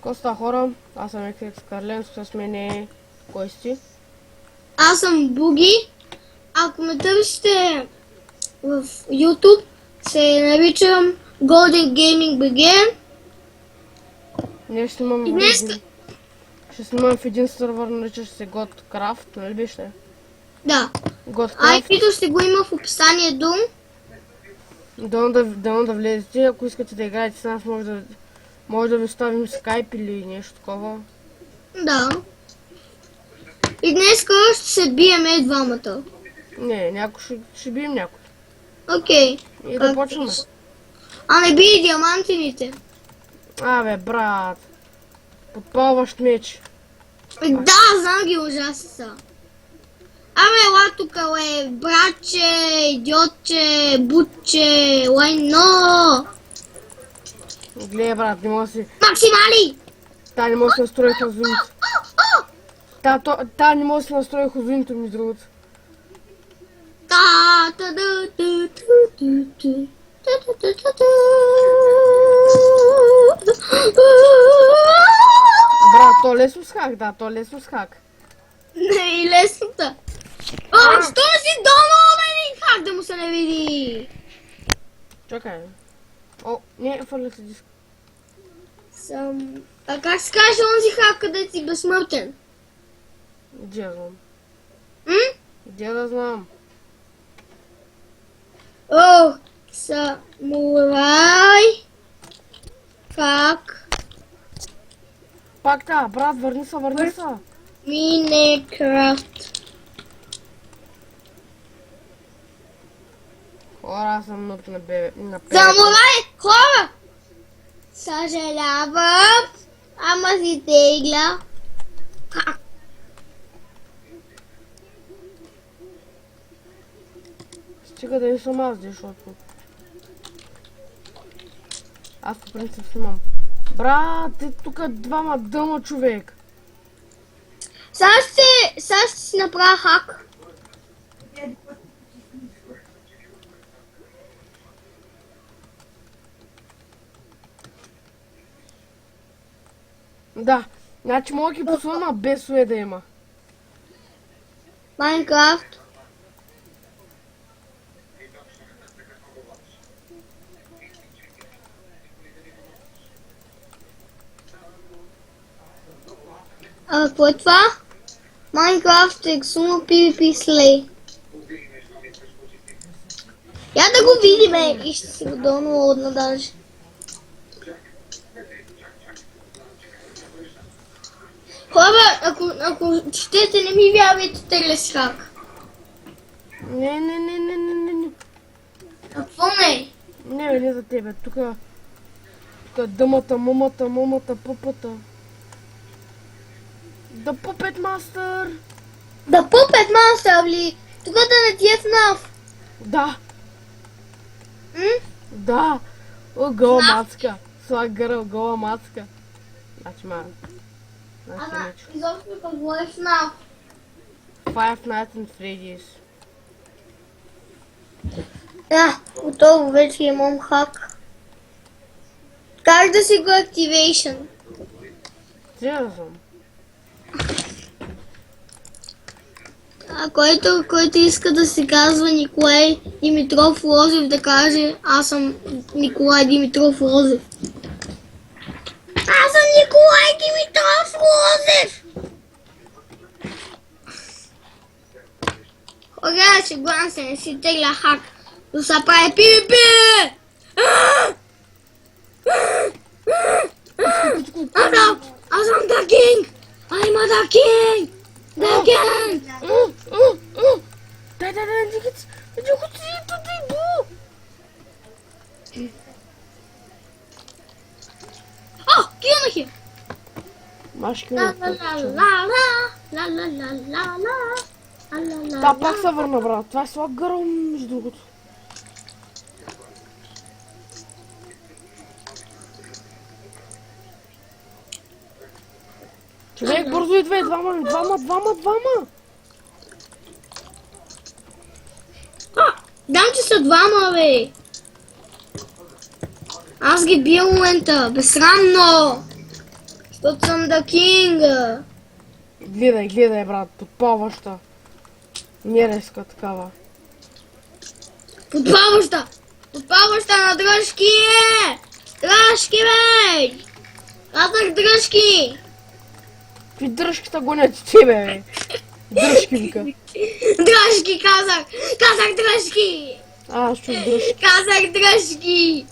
Коста хора, аз съм Екс Карлен, с мен е... Кой си? Аз съм Буги. Ако ме търсите в YouTube, се наричам Golden Gaming Begin. Ние ще снимам И в днес... един... Ще снимам в един сървър, наричаш се Godcraft, нали беше? Да. Godcraft. IP-то ще го има в описанието. Дано да влезете, ако искате да играете с нас, може да ви ставим скайп или нещо такова. Да. И днес ще се биеме двамата. Не, някой ще бием някой. Окей. И да почваме. А не бие диамантините. Абе, брат. Подпалващ меч. Да, знам ги, ужасни са. Абе, ела тука, братче, идиотче, бутче, лайно. Гледай, брат, не мога да си... Максимали! Та не мога да си настрои хозуница. Та не мога да си настрои хозуница, между другото. Брат, то лесно с хак, да, то лесно с хак. Не, и лесната. Що си дома, бе, как да му се не види? Чакай. О, не, фърлях се диск. А как се каже онзи хак, къде си безсмъртен? Где я знам? М? Где да знам? О, самурай. Как? Пак та, брат, върни се. Минекрафт. Хора, аз съм нуп на бебе. Самурай, хора! Съжалявам, ама си тегля. Как? Стига да не съм аз, защото... Аз по принцип снимам. Брат, е тук двама дъма човек. Сега ще си направя хак. Да, значи мога ги послана без суе да има. Майнкрафт. А какво е това? Майнкрафт Exumo PvP Slay. Я да го видиме и ще си го доwnloadна даже. Хора, ако щете не ми вярвайте, тегля с хак. Не. Какво не? Не, не за тебе. Тук дъмата, мумата, пупата. The Puppet Master! Да Puppet Master ли? Тук да не ти е FNAF. Да, М? да. О, гола мацка. Слага гърл, гола мацка. Значи ма. Ама, изобщо какво е FNAF? Five Nights at Freddy's. Да, готово вече имам хак. Как да си го activation? Трябва съм. А който иска да се казва Николай Димитров Лозев, да каже аз съм Николай Димитров Лозев. Аз съм Николай Димитров Лозев! Хора, шегувам се, не си тегля хак, но се прави PvP! Аз съм The King! I'm the King! The King! Дай, дигът си, дай бу! О, килнах я! Маш Ла килнах. ла ла ла ла ла ла ла ла ла. Та пак се върна, брат. Това е слаб гърл, между другото. Човек, бързо идва, двама! Дам, че са двама, бе! Аз ги бия в момента, безсрамно! Защото съм the king. Гледай, гледай, брат, подпаваща. Нерезка такава. Подпаваща! Подпаваща на дръжки! Дръжки, бе! Казах дръжки! Какви дръжката гонят тебе, бе? Дръжки вика. Дръжки казах! Казах дръжки! Аз чух дръжки. Казах дръжки!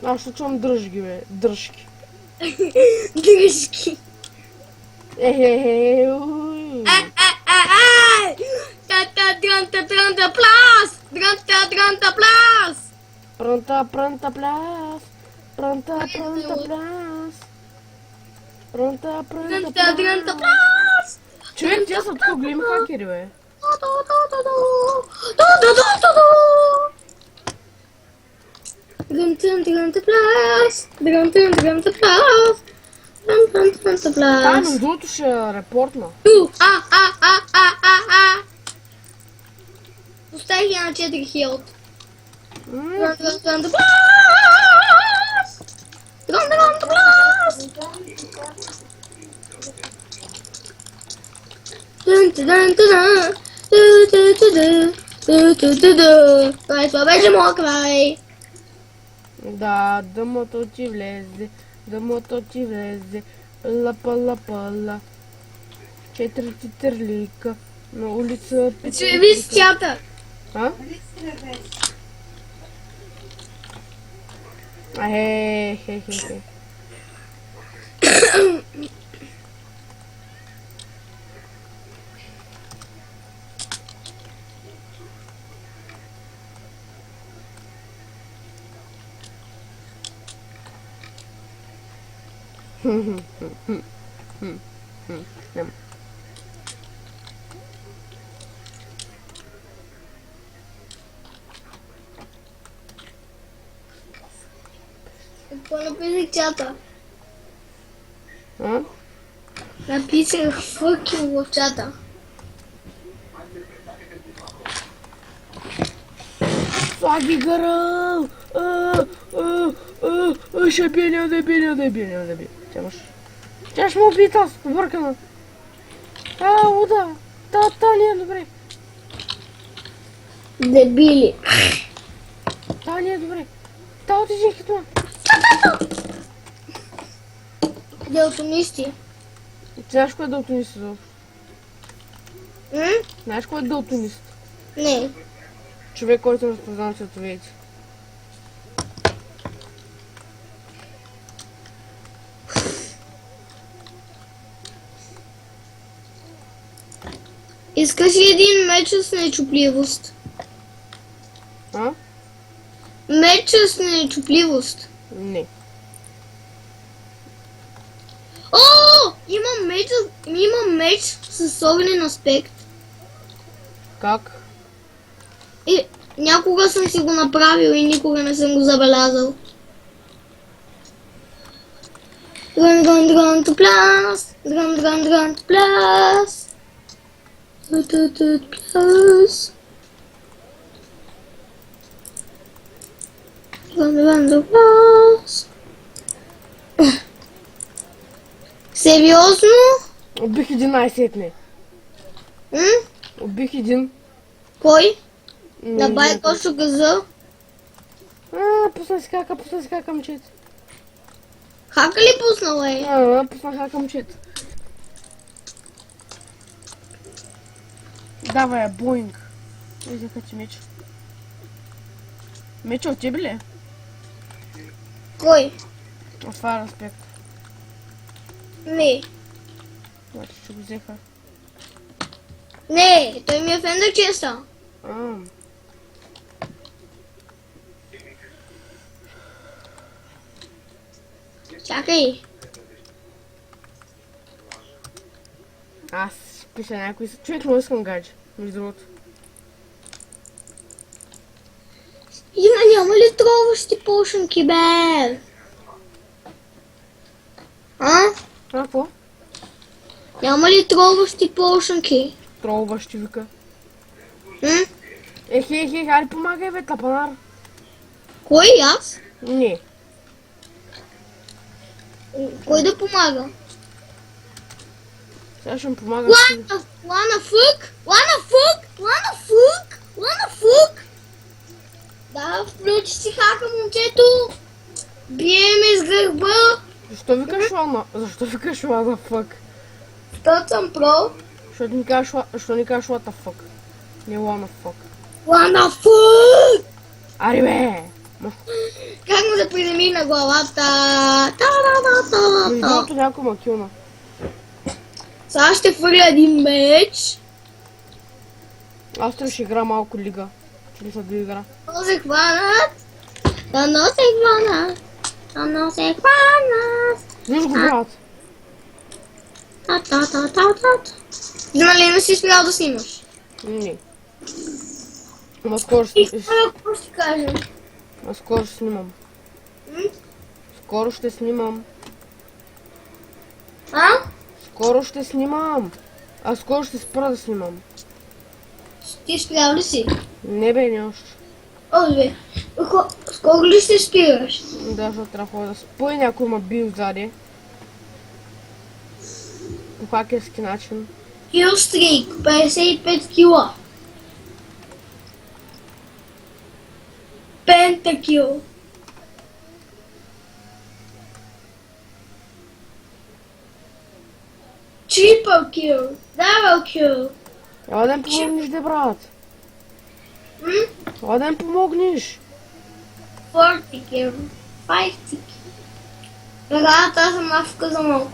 Аз ще чувам дръжки, бе. Дръжки. Дръжки! Уй. Дрънта плас! Дрънта плас! Пранта пляс. Пранта пляс. Пранта Дрънта пляс. плас! Човек, тя са тук големи хакери, бе. Дрънта плас! Дрънта плас! Дрънта Та, плас! между другото ще репортна. Поставих я на 4 хилт. М, Дрънта плас! Дрънта плас! Това беше моя край. Да, дъмото ти влезе. Дъмото ти влезе. Лапа, лапа, ла. 4 титърлика. На улица. Ще ви с чата. А? Хе. Какво написах чата? А? Написах fucking в чата. Слаги гъръл! Ще бия, няма да бия. Тя ще му убие тази, побъркана. Луда! Та не е добре. Дебили. Та не е добре. Та отиди хитма. Делтонисти. Знаеш кой е дълтонист изобщо? М? Знаеш кой е дълтонист? Не. Човек, който разпознава цветовете. Искаш ли един меч с нечупливост? А? Меч с нечупливост. Не. О! Имам меч с огнен аспект. Как? И някога съм си го направил и никога не съм го забелязал. Дрън to плас. Дрън to плас. Плас. Дрън to плас. Сериозно? Убих 11 не. М? Убих един. Кой? Не, На бай Кошо Газа? Пусна си хака момчета. Хака ли пуснала е? Пусна хака момчета. Давай, Боинг. Взеха ти меч. Меча от тебе ли е? Кой? От това е респект. Не. Значи, че го взеха. Не, той ми е фендър честа. Чакай. Аз пиша някой... Човек, му искам гадже, между другото. Няма ли троващи пошенки, бе? А? Какво? Няма ли троващи пошенки? Тролва ще вика. М? Хайде помагай, бе, тапанар. Кой аз? Не. Кой да помага? Сега ще ми помага. Лана Фук? Лана Фук? Лана Фук? Лана Фук? Да, включи си хака, момчето. Бие ме с гърба. Защо викаш Лана? Защо викаш Лана фък? Защото съм про. Защо ни кажеш what the fuck? Не Лана фък. Лана Фук! Аре бе! Как му да приземи на главата? Между другото някой ма килна. Сега ще фърля един меч. Аз трябва ще игра малко лига. Че ли са да игра? Да се хванат. Да се хванат. Да се хванат. Виж го, брат. Нали не си спрял да снимаш? Не. Ама скоро ще... Какво ще кажем? А скоро ще снимам. Скоро ще снимам. А? Скоро ще снимам. А скоро ще спра да снимам. Ти спрял ли си? Не бе, не още. О, бе. Скоро ли ще спираш? Да, защото трябва да спа и някой ма бил сзади. По хакерски начин. Килстрик, 55 кила. Пентакил. Трипл кил. Дабл кил. Ела да ми помогнеш, де, брат. Ела да ми помогнеш. 40 кил. 50 кил. Регата аз съм нафка за малко.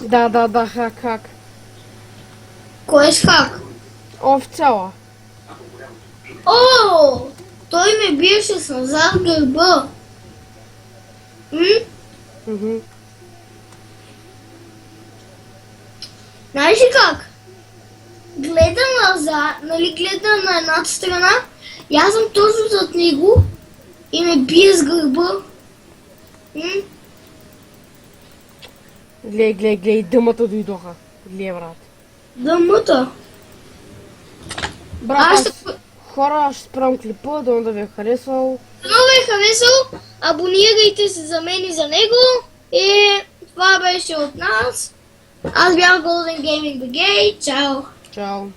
Да, хак. Кой е с хак? Официала. О! Той ме биеше с назад в гърба. Знаеш ли как? Гледа назад, нали гледа на едната страна и аз съм точно зад него и ме бие с гърба. Глей, дъмата дойдоха. Глей, брат. Дъмата. Брат, хора, ще спрям клипа, да ви е харесал. Много е харесал, абонирайте се за мен и за него и това беше от нас. Аз бях Golden Gaming BG, чао! Чао.